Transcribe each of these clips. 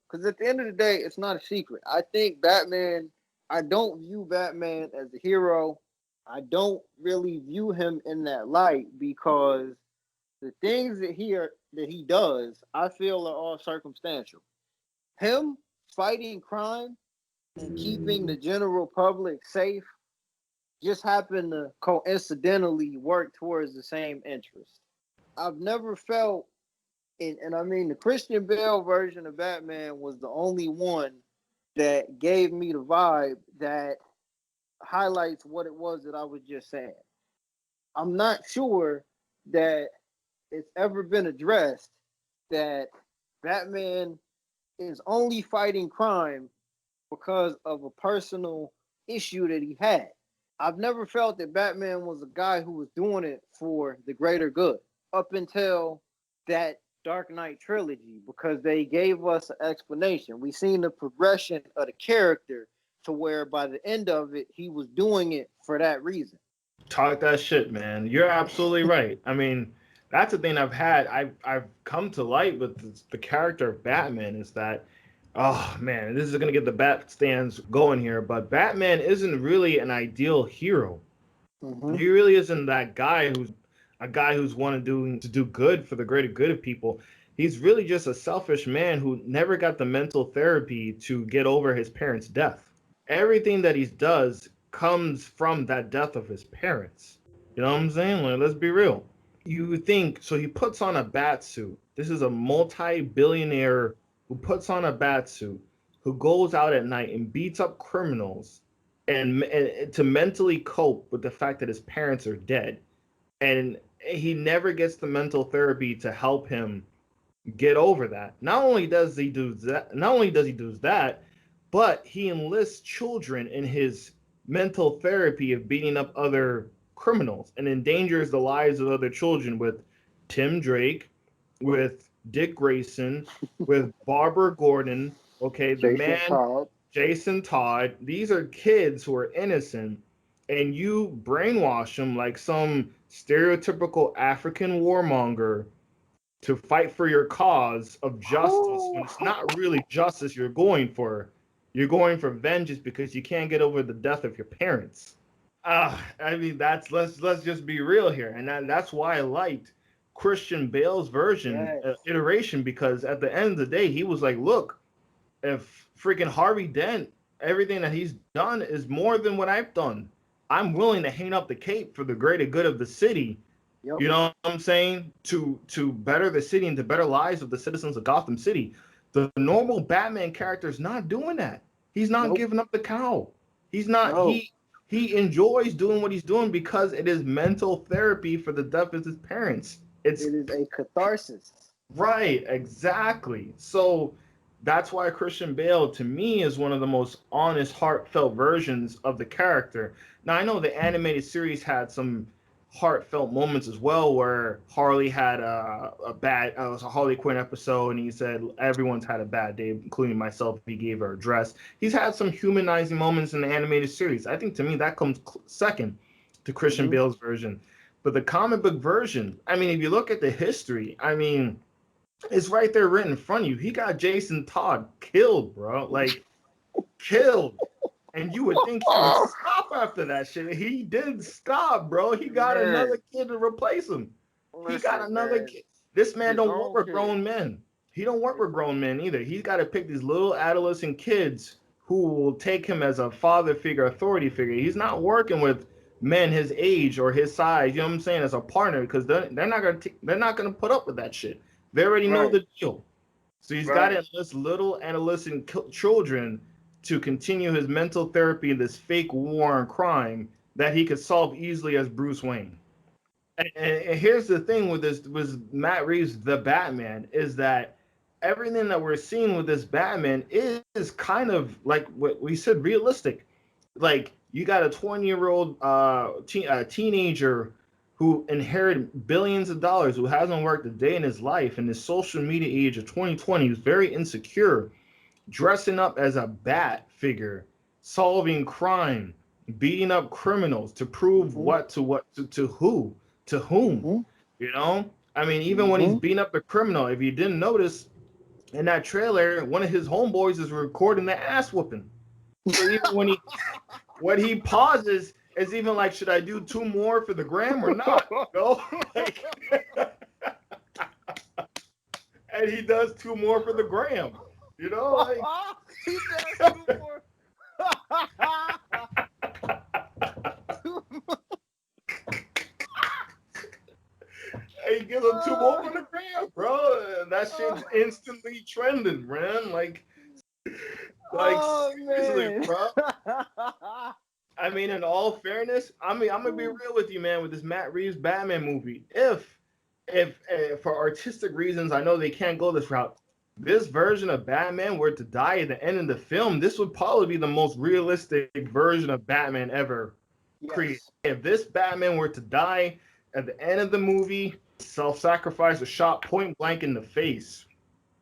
Because at the end of the day, it's not a secret. I think Batman, I don't view Batman as a hero. I don't really view him in that light because the things that he does, I feel are all circumstantial. Him fighting crime and keeping the general public safe just happen to coincidentally work towards the same interest. I've never felt, and I mean, the Christian Bale version of Batman was the only one that gave me the vibe that highlights what it was that I was just saying. I'm not sure that it's ever been addressed that Batman is only fighting crime because of a personal issue that he had. I've never felt that Batman was a guy who was doing it for the greater good up until that Dark Knight trilogy because they gave us an explanation. We seen the progression of the character to where by the end of it, he was doing it for that reason. Talk that shit, man. You're absolutely right. I mean, that's the thing I've come to light with the character of Batman is that, oh man, this is gonna get the Bat stands going here, but Batman isn't really an ideal hero. Mm-hmm. He really isn't that guy who's wanting to do good for the greater good of people. He's really just a selfish man who never got the mental therapy to get over his parents' death. Everything that he does comes from that death of his parents. You know what I'm saying? Like, let's be real. You think so? He puts on a bat suit. This is a multi-billionaire who puts on a bat suit, who goes out at night and beats up criminals, and to mentally cope with the fact that his parents are dead, and he never gets the mental therapy to help him get over that. Not only does he do that, but he enlists children in his mental therapy of beating up other criminals and endangers the lives of other children with Tim Drake, with Dick Grayson, with Barbara Gordon, okay, the Jason man Todd. Jason Todd. These are kids who are innocent, and you brainwash them like some stereotypical African warmonger to fight for your cause of justice when it's not really justice you're going for. You're going for vengeance because you can't get over the death of your parents. I mean that's let's just be real here, and that's why I liked Christian Bale's version Yes. iteration because at the end of the day he was like, look, if freaking Harvey Dent, everything that he's done is more than what I've done, I'm willing to hang up the cape for the greater good of the city. Yep. You know what I'm saying? To better the city and to better lives of the citizens of Gotham City. The normal Batman character is not doing that. He's not Nope. giving up the cow. He's not No. he enjoys doing what he's doing because it is mental therapy for the death of his parents. It's It is a catharsis. right, exactly. So that's why Christian Bale to me is one of the most honest, heartfelt versions of the character. Now I know the animated series had some heartfelt moments as well, where Harley had a bad, it was a Harley Quinn episode, and he said everyone's had a bad day, including myself. He gave her a dress. He's had some humanizing moments in the animated series. I think to me that comes second to Christian Mm-hmm. Bale's version. But the comic book version, I mean, if you look at the history, I mean, it's right there written in front of you. He got Jason Todd killed, bro. Like, killed. And you would think he would stop after that shit. He didn't stop, bro. He got Man, another kid to replace him. He got listen, another man. kid. This man His don't work own with kid. grown men. He don't work His with own. grown men either. He's got to pick these little adolescent kids who will take him as a father figure, authority figure. He's not working with men his age or his size. You know what I'm saying? As a partner, because they're not gonna put up with that shit. They already know Right. the deal. So he's got to Right. enlist little adolescent children to continue his mental therapy in this fake war and crime that he could solve easily as Bruce Wayne. And here's the thing with this with Matt Reeves the Batman is that everything that we're seeing with this Batman is kind of like what we said, realistic. Like you got a 20-year-old teenager who inherited billions of dollars, who hasn't worked a day in his life, in this social media age of 2020, who's very insecure, dressing up as a bat figure, solving crime, beating up criminals to prove Mm-hmm. to who, to whom, Mm-hmm. you know? I mean, even when he's Mm-hmm. beating up the criminal, if you didn't notice, In that trailer, one of his homeboys is recording the ass whooping. So even when he pauses, it's even like, should I do two more for the gram or not? You know? Like, and he does two more for the gram. You know, like He does two more. he gives him two more for the gram, bro. And that shit's instantly trending, man. Like Oh seriously, man. bro. I mean, in all fairness, I mean, I'm gonna be real with you, man. With this Matt Reeves Batman movie, if for artistic reasons, I know they can't go this route. This version of Batman were to die at the end of the film, this would probably be the most realistic version of Batman ever created. Yes. If this Batman were to die at the end of the movie, self-sacrifice or shot point blank in the face,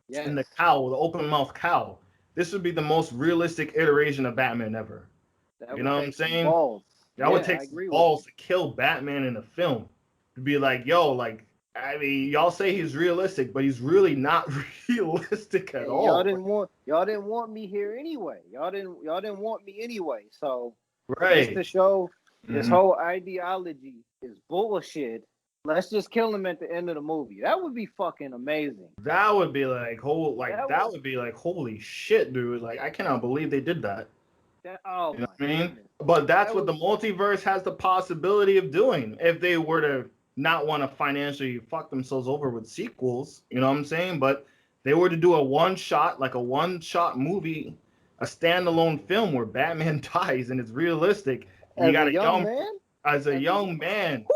in Yes. the cowl, the open mouth cowl, this would be the most realistic iteration of Batman ever. That You would know what I'm take some saying? balls. That would Yeah, take I some agree with balls you. to kill Batman in a film. To be like, yo, like, I mean, y'all say he's realistic, but he's really not realistic at And y'all all. didn't want me here anyway. Y'all didn't want me anyway. So just Right. to show this Mhm. whole ideology is bullshit. Let's just kill him at the end of the movie. That would be fucking amazing. That would be That that would would be like, holy shit, dude. Like, I cannot believe they did that. that oh You know my what I mean? goodness. But that's That what would the multiverse has the possibility of doing if they were to not want to financially fuck themselves over with sequels. You know what I'm saying? But they were to do a one shot movie, a standalone film where Batman dies and it's realistic, and you as got a a young man, as a as a young man,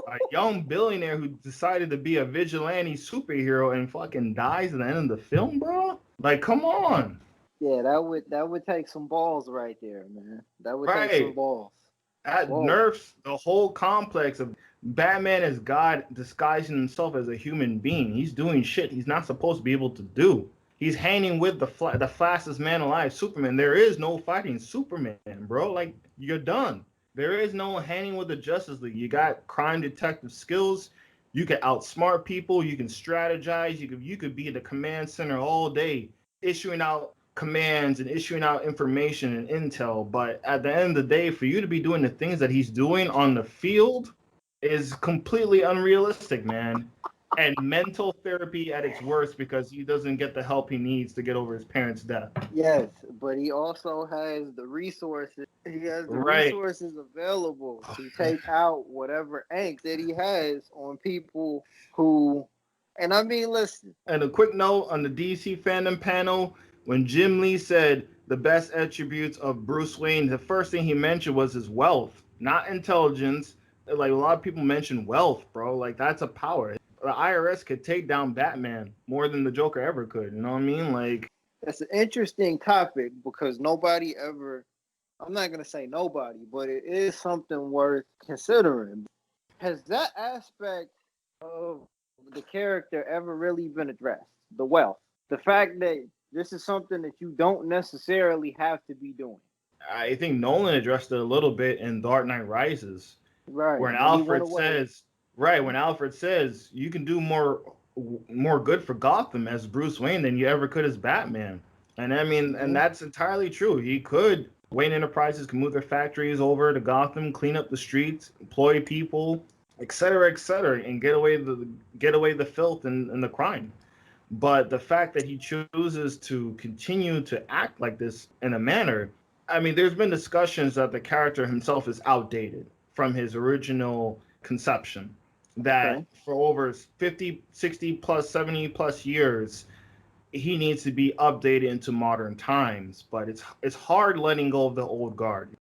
a young billionaire who decided to be a vigilante superhero and fucking dies at the end of the film, bro. Like, come on. yeah, that would take some balls right there, man. That would take some Right. balls. That Whoa. nerfs the whole complex of Batman as God disguising himself as a human being. He's doing shit he's not supposed to be able to do. He's hanging with the fastest man alive, Superman. There is no fighting Superman, bro. Like, you're done. There is no hanging with the Justice League. You got crime detective skills. You can outsmart people. You can strategize. You could be the command center all day, issuing out commands and issuing out information and intel. But at the end of the day, for you to be doing the things that he's doing on the field is completely unrealistic, man. And mental therapy at its worst because he doesn't get the help he needs to get over his parents' death. Yes, but he also has the resources. He has the Right. resources available to take out whatever angst that he has on people who. And I mean, listen. And a quick note on the DC fandom panel, when Jim Lee said the best attributes of Bruce Wayne, the first thing he mentioned was his wealth, not intelligence. Like, a lot of people mention wealth, bro. Like, that's a power. The IRS could take down Batman more than the Joker ever could. You know what I mean? Like, That's an interesting topic because nobody ever. I'm not gonna say nobody, but it is something worth considering. Has that aspect of the character ever really been addressed? The wealth, the fact that this is something that you don't necessarily have to be doing. I think Nolan addressed it a little bit in Dark Knight Rises, Right. when When he went Alfred away. says, right, when Alfred says you can do more good for Gotham as Bruce Wayne than you ever could as Batman. And I mean, and Mm-hmm. that's entirely true. He could Wayne Enterprises can move their factories over to Gotham, clean up the streets, employ people, et cetera, and get away the filth and the crime. But the fact that he chooses to continue to act like this in a manner, I mean, there's been discussions that the character himself is outdated from his original conception. That Okay. for over 50, 60 plus, 70 plus years, he needs to be updated into modern times. But it's hard letting go of the old guard.